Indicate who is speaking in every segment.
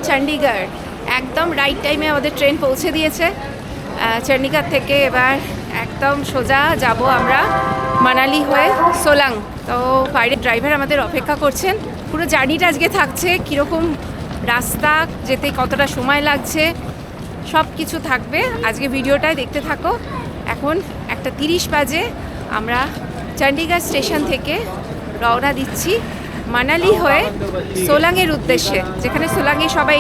Speaker 1: চণ্ডীগড়। একদম রাইট টাইমে আমাদের ট্রেন পৌঁছে দিয়েছে চণ্ডীগড় থেকে। এবার একদম সোজা যাব আমরা মানালি হয়ে সোলাং। তো বাইরে ড্রাইভার আমাদের অপেক্ষা করছেন। পুরো জার্নিটা আজকে থাকছে, কীরকম রাস্তা, যেতে কতটা সময় লাগছে, সব কিছু থাকবে আজকে ভিডিওটায়, দেখতে থাকো। এখন 1:30 বাজে, আমরা চণ্ডীগড় স্টেশন থেকে রওনা দিচ্ছি মানালি হয়ে সোলাংয়ের উদ্দেশ্যে, যেখানে সোলাংয়ে সবাই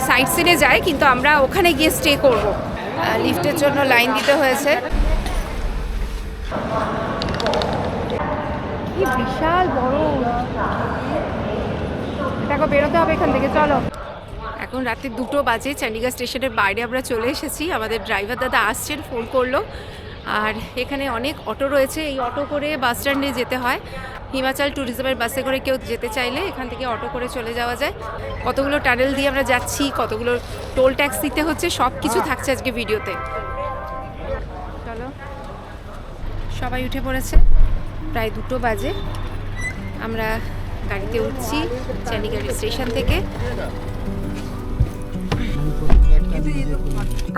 Speaker 1: সাইট সিনে যায়, কিন্তু আমরা ওখানে গিয়ে স্টে করব। লিফটের জন্য লাইন দিতে হয়েছে। কি বিশাল বড়, দেখো বেরোতে হবে এখান থেকে, চলো। এখন রাতে 2টো বাজে, চণ্ডীগড় স্টেশনের বাইরে আমরা চলে এসেছি। আমাদের ড্রাইভার দাদা আসছেন, ফোন করলো। আর এখানে অনেক অটো রয়েছে, এই অটো করে বাস স্ট্যান্ডে যেতে হয়। হিমাচল ট্যুরিজমের বাসে করে কেউ যেতে চাইলে এখান থেকে অটো করে চলে যাওয়া যায়। কতগুলো টানেল দিয়ে আমরা যাচ্ছি, কতগুলো টোল ট্যাক্স দিতে হচ্ছে, সব কিছু থাকছে আজকে ভিডিওতে। চলো, সবাই উঠে পড়েছে, প্রায় 2টো বাজে। আমরা গাড়িতে উঠছি চণ্ডীগড় স্টেশন থেকে।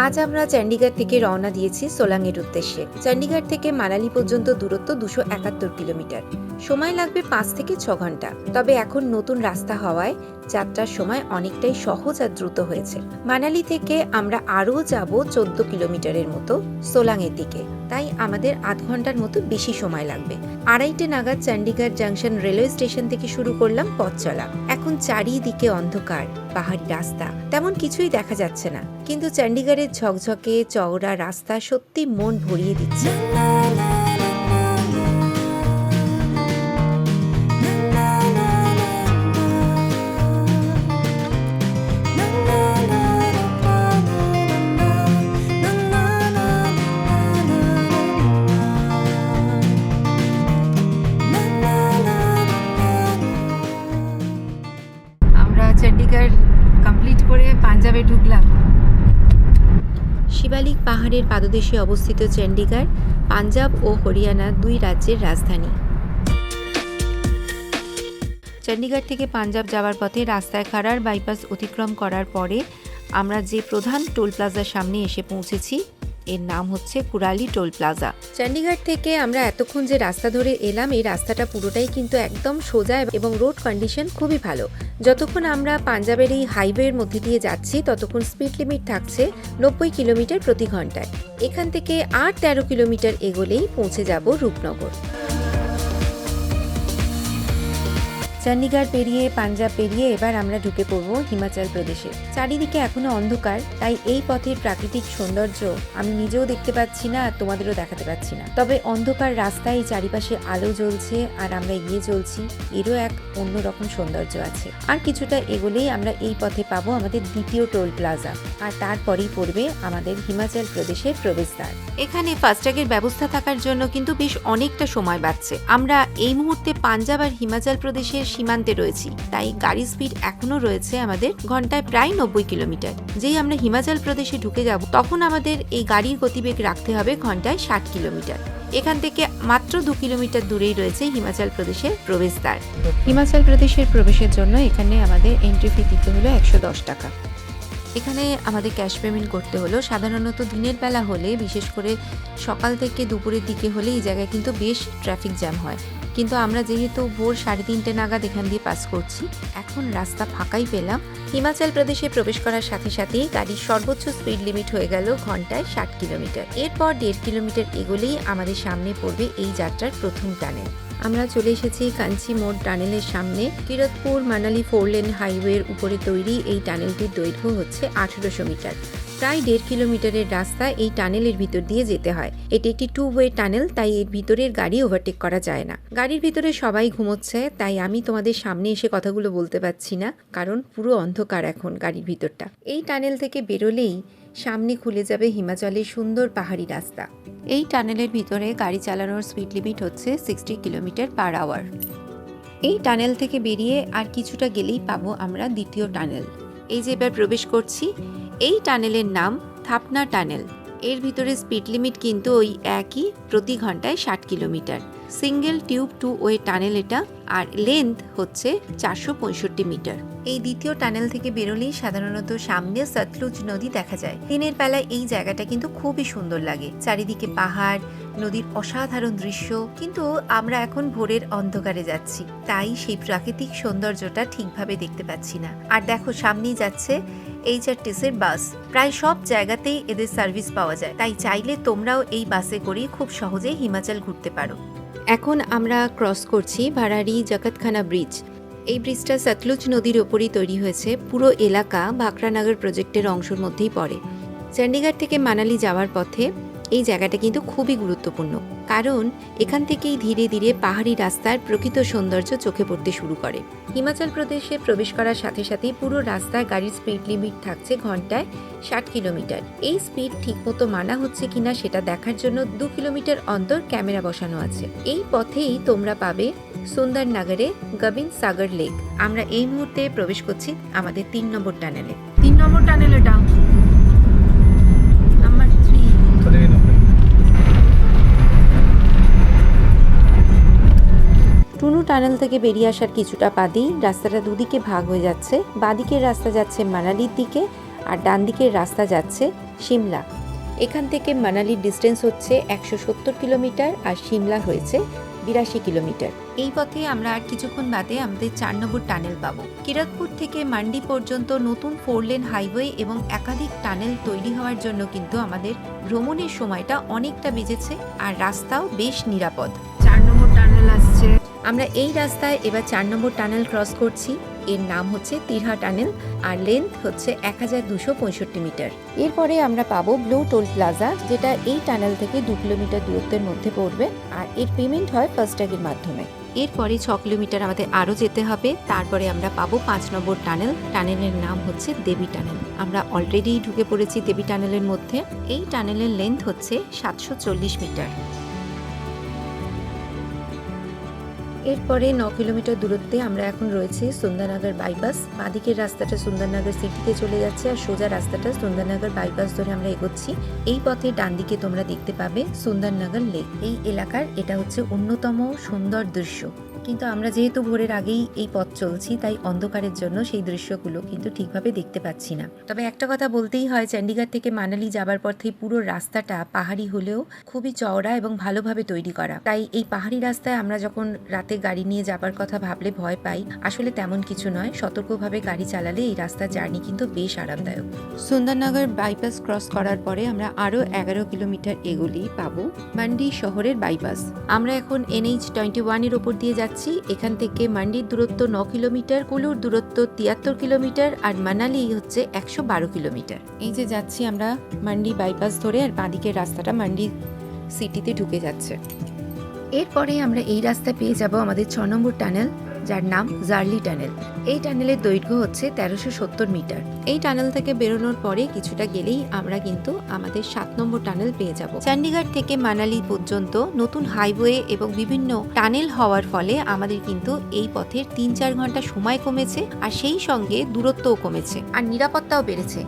Speaker 1: আজ আমরা চণ্ডীগড় থেকে রওনা দিয়েছি সোলাংয়ের উদ্দেশ্যে। চণ্ডীগড় থেকে মানালি পর্যন্ত দূরত্ব 271 কিলোমিটার। সময় লাগবে 5 থেকে 6 ঘন্টা। তবে এখন নতুন রাস্তা হওয়ায় যাত্রার সময় অনেকটাই সহজ আর দ্রুত হয়েছে। মানালি থেকে আমরা আরও যাব 14 কিলোমিটারের মতো সোলাংয়ের দিকে, তাই আমাদের আধ ঘন্টার মতো বেশি সময় লাগবে। 2:30 নাগাদ চণ্ডীগড় জাংশন রেলওয়ে স্টেশন থেকে শুরু করলাম পথ চলা। এখন চারিদিকে অন্ধকার, পাহাড়ি রাস্তা, তেমন কিছুই দেখা যাচ্ছে না, কিন্তু চণ্ডীগড়ের ঝকঝকে চওড়া রাস্তা সত্যি মন ভরিয়ে দিচ্ছে। চণ্ডীগড় কমপ্লিট করে পাঞ্জাবে ঢুকলাম। শিবালিক পাহাড়ের পাদদেশে অবস্থিত চণ্ডীগড় পাঞ্জাব ও হরিয়ানা 2 রাজ্যের রাজধানী। চণ্ডীগড় থেকে পাঞ্জাব যাওয়ার পথে রাস্তায় খাড়ার বাইপাস অতিক্রম করার পরে আমরা যে প্রধান টোল প্লাজার সামনে এসে পৌঁছেছি, এর নাম হচ্ছে কুরালি টোল প্লাজা। চণ্ডীগড় থেকে আমরা এতক্ষণ যে রাস্তা ধরে এলাম, এই রাস্তাটা পুরোটাই কিন্তু একদম সোজা এবং রোড কন্ডিশন খুবই ভালো। যতক্ষণ আমরা পাঞ্জাবের এই হাইওয়ের মধ্যে দিয়ে যাচ্ছি, ততক্ষণ স্পিড লিমিট থাকছে 90 কিলোমিটার প্রতি ঘন্টায়। এখান থেকে আর 13 কিলোমিটার এগোলেই পৌঁছে যাব রূপনগর। চণ্ডীগড় পেরিয়ে পাঞ্জাব পেরিয়ে এবার আমরা ঢুকে পড়ব হিমাচল প্রদেশে। চারিদিকে এখনো অন্ধকার, তাই এই পথের প্রাকৃতিক সৌন্দর্য আমি নিজেও দেখতে পাচ্ছি না আর তোমাদেরও দেখাতে পাচ্ছি না। তবে অন্ধকার রাস্তায় চারিপাশে আলো জ্বলছে আর আমরা এগিয়ে চলছি, এরও এক অন্যরকম সৌন্দর্য আছে। আর কিছুটা এগোলেই আমরা এই পথে পাবো আমাদের দ্বিতীয় টোল প্লাজা, আর তারপরেই পড়বে আমাদের হিমাচল প্রদেশের প্রবেশদ্বার। এখানে ফাস্ট্যাগের ব্যবস্থা থাকার জন্য কিন্তু বেশ অনেকটা সময় বাঁচছে। আমরা এই মুহূর্তে পাঞ্জাব আর হিমাচল প্রদেশের সীমান্তে রয়েছি, তাই গাড়ির স্পিড এখনো রয়েছে আমাদের ঘন্টায় প্রায় 90 কিলোমিটার। যেই আমরা হিমাচল প্রদেশে ঢুকে যাব, তখন আমাদের এই গাড়ির গতিবেগ রাখতে হবে ঘন্টায় 60 কিলোমিটার। এখান থেকে মাত্র 2 কিলোমিটার দূরেই রয়েছে হিমাচল প্রদেশের প্রবেশদ্বার। হিমাচল প্রদেশের প্রবেশের জন্য এখানে আমাদের এন্ট্রি ফি দিতে হলো 110 টাকা। এখানে আমাদের ক্যাশ পেমেন্ট করতে হলো। সাধারণত দিনের বেলা হলে, বিশেষ করে সকাল থেকে দুপুরের দিকে হলে এই জায়গায় কিন্তু বেশ ট্রাফিক জ্যাম হয়, কিন্তু আমরা যেহেতু ভোর 3:30 নাগাদ এখান দিয়ে পাস করছি, এখন রাস্তা ফাঁকাই পেলাম। হিমাচল প্রদেশে প্রবেশ করার সাথে সাথেই গাড়ির সর্বোচ্চ স্পিড লিমিট হয়ে গেল ঘন্টায় 60 কিলোমিটার। এরপর 1.5 কিলোমিটার এগোলেই আমাদের সামনে পড়বে এই যাত্রার প্রথম টানেল। আমরা চলে এসেছি কাঞ্চি মোড় টানেলের সামনে। কিরতপুর মানালি 4 লেন হাইওয়ের উপরে তৈরি এই টানেলটির দৈর্ঘ্য হচ্ছে 1800 মিটার। প্রায় 1.5 কিলোমিটারের রাস্তা এই টানেলের ভিতর দিয়ে যেতে হয়। এটি একটি 2 ওয়ে টানেল, তাই এর ভিতরের গাড়ি ওভারটেক করা যায় না। গাড়ির ভিতরে সবাই ঘুমোচ্ছে, তাই আমি তোমাদের সামনে এসে কথাগুলো বলতে পারছি না, কারণ পুরো অন্ধকার এখন গাড়ির ভিতরটা। এই টানেল থেকে বেরোলেই সামনে খুলে যাবে হিমাচলের সুন্দর পাহাড়ি রাস্তা। এই টানেলের ভিতরে গাড়ি চালানোর স্পিড লিমিট হচ্ছে 60 কিলোমিটার পার আওয়ার। এই টানেল থেকে বেরিয়ে আর কিছুটা গেলেই পাবো আমরা দ্বিতীয় টানেল। এই যে এবার প্রবেশ করছি, এই টানেলের নাম থাপনা টানেল। এর ভিতরে স্পিড লিমিট কিন্তু ওই একই, প্রতি ঘন্টায় 60 kilometre. Single tube 2 way tunnel এটা, আর লেন্থ হচ্ছে 465 মিটার। এই দ্বিতীয় টানেল থেকে বেরোলেই সাধারণত সামনে সতলুজ নদী দেখা যায়। দিনের বেলায় এই জায়গাটা কিন্তু খুবই সুন্দর লাগে, চারিদিকে পাহাড়, নদীর অসাধারণ দৃশ্য। কিন্তু আমরা এখন ভোরের অন্ধকারে যাচ্ছি, তাই সেই প্রাকৃতিক সৌন্দর্যটা ঠিকভাবে দেখতে পাচ্ছি না। আর দেখো সামনেই যাচ্ছে HRTC-র বাস। প্রায় সব জায়গাতেই এদের সার্ভিস পাওয়া যায়, তাই চাইলে তোমরাও এই বাসে করে খুব সহজেই হিমাচল ঘুরতে পারো। এখন আমরা ক্রস করছি ভারারি জগতখানা ব্রিজ। এই ব্রিজটা সতলুজ নদীর ওপরই তৈরি হয়েছে। পুরো এলাকা ভাকরানগর প্রজেক্টের অংশের মধ্যেই পড়ে। চণ্ডীগড় থেকে মানালি যাওয়ার পথে এই জায়গাটা কিন্তু খুবই গুরুত্বপূর্ণ, কারণ এখান থেকেই ধীরে ধীরে পাহাড়ি রাস্তার প্রকৃত সৌন্দর্য চোখে পড়তে শুরু করে। হিমাচল প্রদেশে প্রবেশ করার সাথে সাথেই পুরো রাস্তায় গাড়ির স্পিড লিমিট থাকছে ঘন্টায় 60 কিলোমিটার। এই স্পিড ঠিকমতো মানা হচ্ছে কিনা সেটা দেখার জন্য 2 কিলোমিটার অন্তর ক্যামেরা বসানো আছে। এই পথেই তোমরা পাবে সুন্দরনগরে গোবিন্দ সাগর লেক। আমরা এই মুহূর্তে প্রবেশ করছি আমাদের 3 নম্বর টানেলে।
Speaker 2: 3 নম্বর টানেল এটা নাম্বার 3।
Speaker 1: টুনু টানেল থেকে বেরিয়ে আসার কিছুটা বাদেই রাস্তাটা দুদিকে ভাগ হয়ে যাচ্ছে। বাঁদিকের রাস্তা যাচ্ছে মানালির দিকে, আর ডান দিকের রাস্তা যাচ্ছে সিমলা। এখান থেকে মানালির ডিস্টেন্স হচ্ছে 170 কিলোমিটার, আর সিমলা হয়েছে 82 কিলোমিটার। এই পথে আমরা আর কিছুক্ষণ বাদে আমাদের 4 নম্বর টানেল পাবো। কিরতপুর থেকে মান্ডি পর্যন্ত নতুন 4 লেন হাইওয়ে এবং একাধিক টানেল তৈরি হওয়ার জন্য কিন্তু আমাদের ভ্রমণের সময়টা অনেকটা বেজেছে, আর রাস্তাও বেশ নিরাপদ।
Speaker 2: 4 নম্বর টানেল আসছে।
Speaker 1: আমরা এই রাস্তায় এবার 4 নম্বর টানেল ক্রস করছি। এর নাম হচ্ছে তিরহা টানেল, আর লেন্থ হচ্ছে 1265 মিটার। এরপরে আমরা পাবো ব্লু টোল প্লাজা, যেটা এই টানেল থেকে 2 কিলোমিটার দূরত্বের মধ্যে পড়বে, আর এর পেমেন্ট হয় ফাস্ট্যাগের মাধ্যমে। এরপরে 6 কিলোমিটার আমাদের আরও যেতে হবে। তারপরে আমরা পাবো 5 নম্বর টানেল। টানেলের নাম হচ্ছে দেবী টানেল। আমরা অলরেডি ঢুকে পড়েছি দেবী টানেলের মধ্যে। এই টানেলের লেন্থ হচ্ছে 740 মিটার। এরপরে 9 কিলোমিটার দূরত্বে আমরা এখন রয়েছে সুন্দরনগর বাইপাস। বাঁদিকের রাস্তাটা সুন্দরনগর সিটিতে চলে যাচ্ছে, আর সোজা রাস্তাটা সুন্দরনগর বাইপাস ধরে আমরা এগোচ্ছি। এই পথে ডান দিকে তোমরা দেখতে পাবে সুন্দরনগর লেক। এই এলাকার এটা হচ্ছে অন্যতম সুন্দর দৃশ্য। কিন্তু আমরা যেহেতু ভোরের আগেই এই পথ চলছি, তাই অন্ধকারের জন্য সেই দৃশ্যগুলো কিন্তু ঠিকভাবে দেখতে পাচ্ছি না। তবে একটা কথা বলতেই হয়, চণ্ডীগড় থেকে মানালি যাবার পথে পুরো রাস্তাটা পাহাড়ি হলেও খুবই চওড়া এবং ভালোভাবে তৈরি করা। তাই এই পাহাড়ি রাস্তায় আমরা যখন রাতে গাড়ি নিয়ে যাবার কথা ভাবলে ভয় পাই, আসলে তেমন কিছু নয়। সতর্কভাবে গাড়ি চালালে এই রাস্তার জার্নি কিন্তু বেশ আরামদায়ক। সুন্দরনগর বাইপাস ক্রস করার পরে আমরা আরও 11 কিলোমিটার এগোলেই পাবো মান্ডি শহরের বাইপাস। আমরা এখন NH21 এর উপর দিয়ে যাচ্ছি। এখান থেকে মান্ডির দূরত্ব 9 কিলোমিটার, কুলুর দূরত্ব 73 কিলোমিটার, আর মানালি হচ্ছে 112 কিলোমিটার। এই যে যাচ্ছি আমরা মান্ডি বাইপাস ধরে, আর বাঁদিকের রাস্তাটা মান্ডি সিটিতে ঢুকে যাচ্ছে। এরপরে আমরা এই রাস্তায় পেয়ে যাব আমাদের 6 নম্বর টানেল, যার নাম জার্লি টানেল। এই টানেলের দৈর্ঘ্য হচ্ছে 1370 মিটার। এই টানেল থেকে বেরোনোর পরে কিছুটা গেলেই আমরা কিন্তু আমাদের 7 নম্বর টানেল পেয়ে যাব। চণ্ডীগড় থেকে মানালি পর্যন্ত নতুন হাইওয়ে এবং বিভিন্ন টানেল হওয়ার ফলে আমাদের কিন্তু এই পথের 3-4 ঘন্টা সময় কমেছে, আর সেই সঙ্গে দূরত্বও কমেছে, আর নিরাপত্তাও বেড়েছে।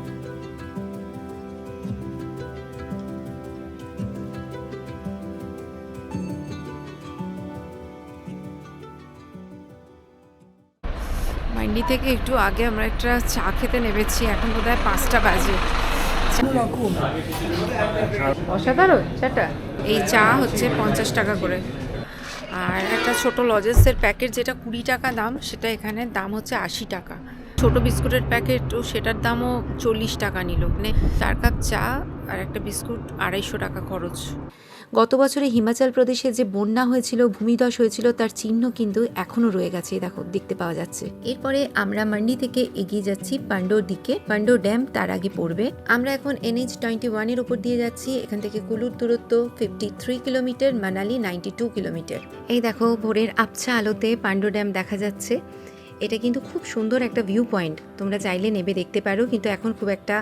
Speaker 2: মান্ডি থেকে একটু আগে আমরা একটা চা খেতে নেমেছি। এখন বোধহয় 5টা বাজে। অসাধারণ চাটা। এই চা হচ্ছে 50 টাকা করে, আর একটা ছোট লজেন্সের প্যাকেট যেটা 20 টাকা দাম, সেটা এখানে দাম হচ্ছে 80 টাকা। ছোট বিস্কুটের প্যাকেট, সেটার দামও 40 টাকা নিল। মানে 4 কাপ চা আর একটা বিস্কুট 250 টাকা খরচ।
Speaker 1: গত বছরে হিমাচল প্রদেশে যে বন্যা হয়েছিল, ভূমিধস হয়েছিল, তার চিহ্ন কিন্তু এখনো রয়ে গেছে, দেখো দেখতে পাওয়া যাচ্ছে। এরপরে আমরা মান্ডি থেকে এগিয়ে যাচ্ছি পান্ডোর দিকে। পান্ডো ড্যাম তার আগে পড়বে। আমরা এখন NH21 এর উপর দিয়ে যাচ্ছি। এখান থেকে কুলুর দূরত্ব 53 কিলোমিটার, মানালি 92 কিলোমিটার। এই দেখো ভোরের আবছা আলোতে পান্ডো ড্যাম দেখা যাচ্ছে। এটা কিন্তু খুব সুন্দর একটা ভিউ পয়েন্ট, তোমরা চাইলে নেবে দেখতে পারো, কিন্তু এখন খুব একটা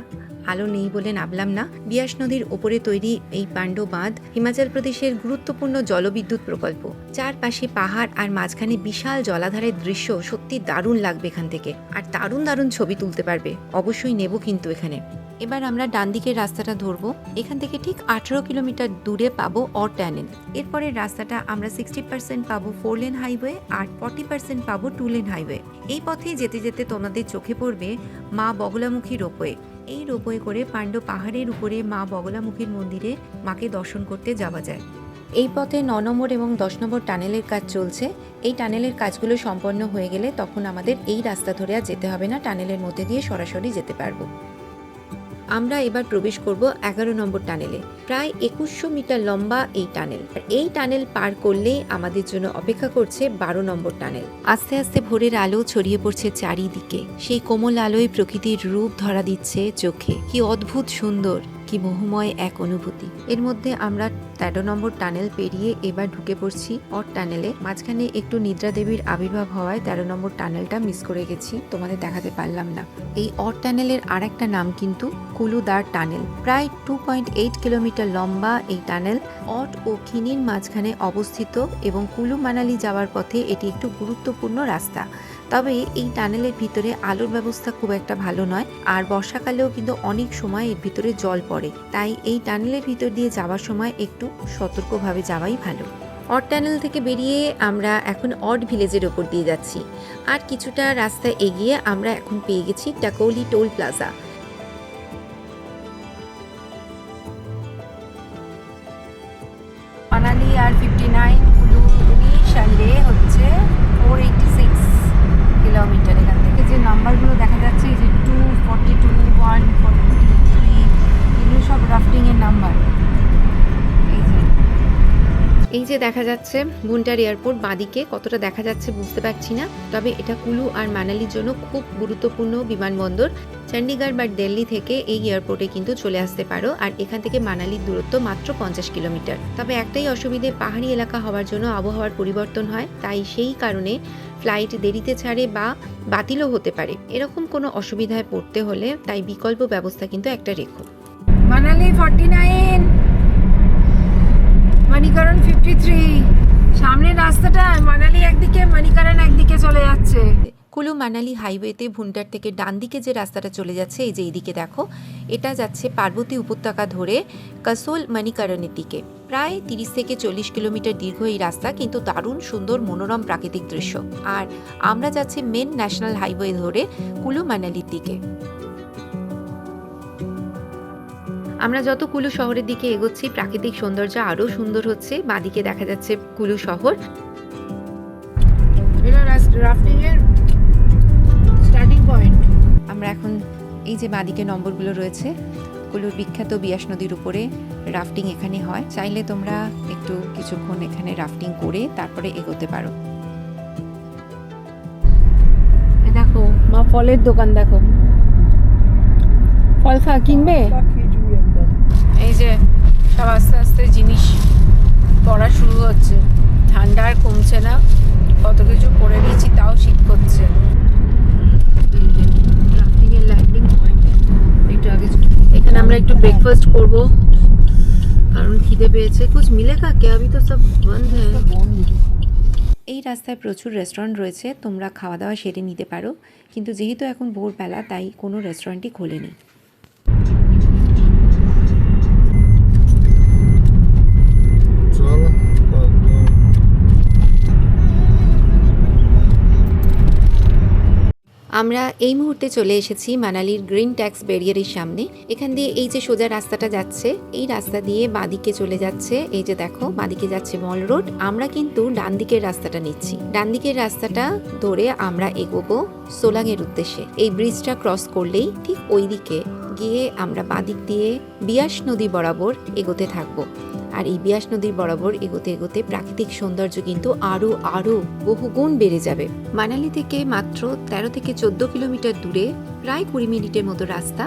Speaker 1: আলো নেই বলে নামলাম না। বিয়াস নদীর ওপরে তৈরি এই পাণ্ডু বাঁধ হিমাচল প্রদেশের গুরুত্বপূর্ণ জলবিদ্যুৎ প্রকল্প। চারপাশে পাহাড় আর মাঝখানে বিশাল জলাধারের দৃশ্য সত্যি দারুণ লাগবে এখান থেকে, আর দারুণ দারুণ ছবি তুলতে পারবে। অবশ্যই নেব কিন্তু এখানে। এবার আমরা ডান দিকের রাস্তাটা ধরবো। এখান থেকে ঠিক 18 কিলোমিটার দূরে পাবো অর টানেল। এরপরের রাস্তাটা আমরা 60% পাবো 4 লেন হাইওয়ে আর 40% পাবো 2 লেন হাইওয়ে। এই পথে যেতে যেতে তোমাদের চোখে পড়বে মা বগলামুখী রোপওয়ে। এই রোপওয়ে করে পাণ্ডু পাহাড়ের উপরে মা বগলামুখীর মন্দিরে মাকে দর্শন করতে যাওয়া যায়। এই পথে 9 নম্বর এবং 10 নম্বর টানেলের কাজ চলছে। এই টানেলের কাজগুলো সম্পন্ন হয়ে গেলে তখন আমাদের এই রাস্তা ধরে আর যেতে হবে না, টানেলের মধ্যে দিয়ে সরাসরি যেতে পারবো। আমরা এবার প্রবেশ করব 11 নম্বর টানেলে। প্রায় 2100 মিটার লম্বা এই টানেল। আর এই টানেল পার করলেই আমাদের জন্য অপেক্ষা করছে 12 নম্বর টানেল। আস্তে আস্তে ভোরের আলো ছড়িয়ে পড়ছে চারিদিকে। সেই কোমল আলোয় প্রকৃতির রূপ ধরা দিচ্ছে চোখে। কি অদ্ভুত সুন্দর, কি মোহময় এক অনুভূতি। এর মধ্যে আমরা 13 নম্বর টানেল পেরিয়ে এবার ঢুকে পড়ছি অর টানেলে। মাঝখানে একটু নিদ্রা দেবীর আবির্ভাব হওয়ায় 13 নম্বর টানেলটা মিস করে গেছি, তোমাদের দেখাতে পারলাম না। এই অর টানেলের আর একটা নাম কিন্তু কুলুদার টানেল। প্রায় 2.8 কিলোমিটার লম্বা এই টানেল অট ও খিনির মাঝখানে অবস্থিত এবং কুলু মানালি যাওয়ার পথে এটি একটু গুরুত্বপূর্ণ রাস্তা। তবে এই টানেলের ভিতরে আলোর ব্যবস্থা খুব একটা ভালো নয়, আর বর্ষাকালেও কিন্তু অনেক সময় এর ভিতরে জল পড়ে। তাই এই টানেলের ভিতর দিয়ে যাওয়ার সময় একটু সতর্কভাবে যাওয়াই ভালো। অড টানেল থেকে বেরিয়ে আমরা এখন অড ভিলেজের ওপর দিয়ে যাচ্ছি। আর কিছুটা রাস্তা এগিয়ে আমরা এখন পেয়ে গেছি টাকৌলি টোল প্লাজা। মানালি আর 59, কুলু 19 আর লে হচ্ছে 486 কিলোমিটার। এখান থেকে যে নাম্বারগুলো দেখা যাচ্ছে, এই যে 242, 143, এগুলো সব রাফটিংয়ের নাম্বার। এই যে দেখা যাচ্ছে ভুন্টার এয়ারপোর্ট বাঁদিকে, কতটা দেখা যাচ্ছে বুঝতে পারছি না, তবে এটা কুলু আর মানালির জন্য খুব গুরুত্বপূর্ণ বিমানবন্দর। চণ্ডীগড় বা দিল্লি থেকে এই এয়ারপোর্টে কিন্তু চলে আসতে পারো, আর এখান থেকে মানালির দূরত্ব মাত্র 50 কিলোমিটার। তবে একটাই অসুবিধে, পাহাড়ি এলাকা হওয়ার জন্য আবহাওয়ার পরিবর্তন হয়, তাই সেই কারণে ফ্লাইট দেরিতে ছাড়ে বা বাতিলও হতে পারে। এরকম কোনো অসুবিধায় পড়তে হলে তাই বিকল্প ব্যবস্থা কিন্তু একটা রেখো।
Speaker 2: মানালি 49, মণিকরণ 53। সামনের রাস্তাটা মানালি একদিকে, মণিকরণ একদিকে চলে যাচ্ছে।
Speaker 1: কুলু মানালি হাইওয়েতে ভুন্টার থেকে ডান দিকে যে রাস্তাটা চলে যাচ্ছে, এই যে এইদিকে দেখো, এটা যাচ্ছে পার্বতী উপত্যকা ধরে কাসোল মণিকরণের দিকে। প্রায় 30 থেকে 40 কিলোমিটার দীর্ঘ এই রাস্তা, কিন্তু দারুণ সুন্দর মনোরম প্রাকৃতিক দৃশ্য। আর আমরা যাচ্ছি মেন ন্যাশনাল হাইওয়ে ধরে কুলু মানালির দিকে। আমরা যত কুলু শহরের দিকে এগোচ্ছি প্রাকৃতিক সৌন্দর্য আরো সুন্দর হচ্ছে। বাঁদিকে দেখা যাচ্ছে কুলু শহর।
Speaker 2: এটা রাফটিং এর স্টার্টিং পয়েন্ট।
Speaker 1: আমরা এখন এই যে বাঁদিকে নম্বরগুলো রয়েছে, কুলুর বিখ্যাত বিয়াস নদীর উপরে রাফটিং এখানে হয়। চাইলে তোমরা একটু কিছুক্ষণ এখানে রাফটিং করে তারপরে এগোতে পারো।
Speaker 2: দেখো মা ফলের দোকান, দেখো ফল কিনবে। এই যে সব আস্তে আস্তে জিনিস পড়া শুরু হচ্ছে। ঠান্ডা আর কমছে না, কত কিছু পরে দিয়েছি তাও শীত করছে। ল্যান্ডিং পয়েন্ট একটু আগে, এখানে আমরা একটু ব্রেকফাস্ট করব কারণ খিদে পেয়েছে। কুছ মিলেগা क्या? अभी तो सब बंद है।
Speaker 1: এই রাস্তায় প্রচুর রেস্টুরেন্ট রয়েছে, তোমরা খাওয়া দাওয়া সেরে নিতে পারো, কিন্তু যেহেতু এখন ভোরবেলা তাই কোনো রেস্টুরেন্টই খোলেনি। আমরা এই মুহূর্তে চলে এসেছি মানালির গ্রিন ট্যাক্স ব্যারিয়ারের সামনে। এখান দিয়ে এই যে সোজা রাস্তাটা যাচ্ছে, এই রাস্তা দিয়ে বাঁদিকে চলে যাচ্ছে। এই যে দেখো বাঁদিকে যাচ্ছে মল রোড। আমরা কিন্তু ডান দিকের রাস্তাটা নিচ্ছি। ডান দিকের রাস্তাটা ধরে আমরা এগোবো সোলাংয়ের উদ্দেশ্যে। এই ব্রিজটা ক্রস করলেই ঠিক ওই দিকে গিয়ে আমরা বাঁদিক দিয়ে বিয়াস নদী বরাবর এগোতে থাকবো। আর এই বিয়াস নদীর বরাবর এগোতে এগোতে প্রাকৃতিক সৌন্দর্য কিন্তু আরো বহুগুণ বেড়ে যাবে। মানালি থেকে মাত্র 13 থেকে 14 কিলোমিটার দূরে, প্রায় 20 মিনিটের মতো রাস্তা।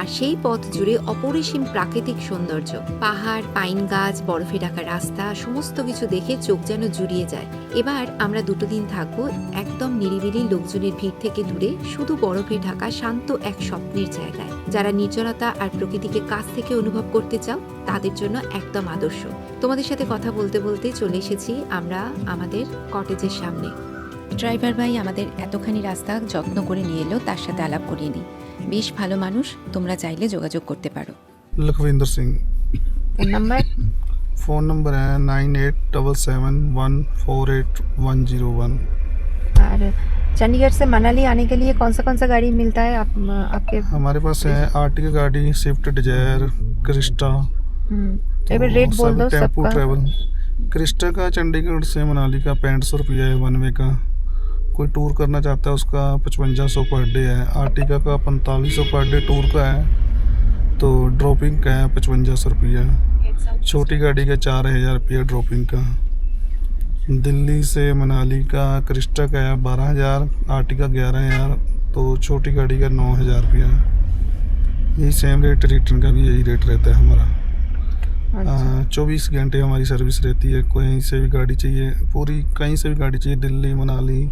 Speaker 1: আর সেই পথ জুড়ে অপরিসীম প্রাকৃতিক সৌন্দর্য, পাহাড়, পাইন গাছ, বরফে ঢাকা রাস্তা, সমস্ত কিছু দেখে চোখ যেন জুড়িয়ে যায়। এবার আমরা 2 দিন থাকবো একদম নিরিবিলি, লোকজনের ভিড় থেকে দূরে, শুধু বরফে ঢাকা শান্ত এক স্বপ্নের জায়গায়। যারা নির্জনতা আর প্রকৃতিকে কাছ থেকে অনুভব করতে চাও তাদের জন্য একদম আদর্শ। তোমাদের সাথে কথা বলতে বলতে চলে এসেছি আমরা আমাদের কটেজের সামনে। ড্রাইভার ভাই আমাদের এতখানি রাস্তা যত্ন করে নিয়ে এলো, তার সাথে আলাপ করিয়ে নি। বেশ ভালো মানুষ, তোমরা চাইলে যোগাযোগ করতে পারো।
Speaker 3: Lakhwinder Singh.
Speaker 2: Phone number
Speaker 3: phone number है 9877148101।
Speaker 2: और चंडीगढ़ से मनाली आने के लिए कौन सा गाड़ी मिलता है आपके?
Speaker 3: हमारे पास है आर्टिका गाड़ी, स्विफ्ट डिजायर, क्रिस्टा।
Speaker 2: एक बार रेट बोल दो
Speaker 3: टेम्पू
Speaker 2: सबका।
Speaker 3: ट्रेवल। क्रिस्टा का चंडीगढ़ से मनाली का 6500 रुपया है वन वे का। कोई टूर करना चाहता है उसका 5500 पर डे है। आर्टिका का 4500 पर डे टूर का है, तो ड्रॉपिंग का है 5500 रुपया। छोटी गाड़ी का 4000 रुपया ड्रॉपिंग का। दिल्ली से मनाली का क्रिस्टा का है 12000, आर्टिका 11000, तो छोटी गाड़ी का 9000 रुपया। यही सेम रेट, रिटर्न का भी यही रेट रहता है हमारा। 24 घंटे हमारी सर्विस रहती है। कहीं से भी गाड़ी चाहिए, पूरी कहीं से भी गाड़ी चाहिए, दिल्ली, मनाली,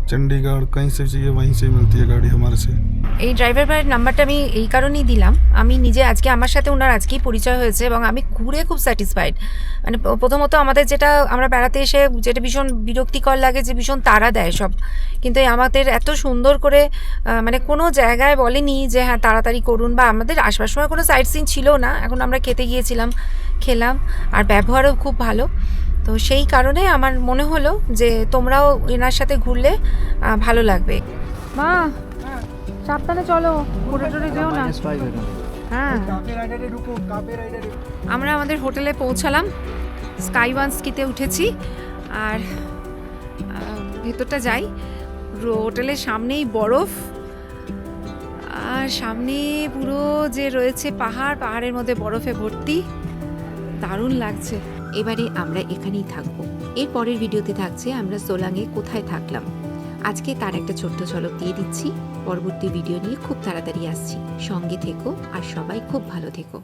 Speaker 3: चंडीगढ़, कहीं से चाहिए वहीं से मिलती है गाड़ी हमारे से।
Speaker 2: এই ড্রাইভার ভাইয়ের নাম্বারটা আমি এই কারণেই দিলাম, আমি নিজে আজকে আমার সাথে ওনার আজকেই পরিচয় হয়েছে এবং আমি ঘুরে খুব স্যাটিসফাইড। মানে প্রথমত আমাদের যেটা আমরা বেড়াতে এসে যেটা ভীষণ বিরক্তিকর লাগে যে ভীষণ তাড়া দেয় সব, কিন্তু এই আমাদের এত সুন্দর করে মানে কোনো জায়গায় বলেনি যে হ্যাঁ তাড়াতাড়ি করুন, বা আমাদের আসবার সময় কোনো সাইট সিন ছিল না, এখন আমরা খেতে গিয়েছিলাম, খেলাম, আর ব্যবহারও খুব ভালো। তো সেই কারণে আমার মনে হলো যে তোমরাও এনার সাথে ঘুরলে ভালো লাগবে। মা সাবধানে চলো, ঘুরে টুরে যেও না। হ্যাঁ, আমরা আমাদের হোটেলে পৌঁছালাম, স্কাই ওয়ান স্কিতে উঠেছি, আর ভেতরটা যাই। হোটেলের সামনেই বরফ, আর সামনে পুরো যে রয়েছে পাহাড়, পাহাড়ের মধ্যে বরফে ভর্তি, দারুণ লাগছে।
Speaker 1: এবারে আমরা এখানেই থাকবো। এর পরের ভিডিওতে থাকছে আমরা সোলাংয়ে কোথায় থাকলাম। আজকে তার একটা ছোট্ট ঝলক দিয়ে দিচ্ছি। পরবর্তী ভিডিও নিয়ে খুব তাড়াতাড়ি আসছি। সঙ্গে থেকো আর সবাই খুব ভালো থেকো।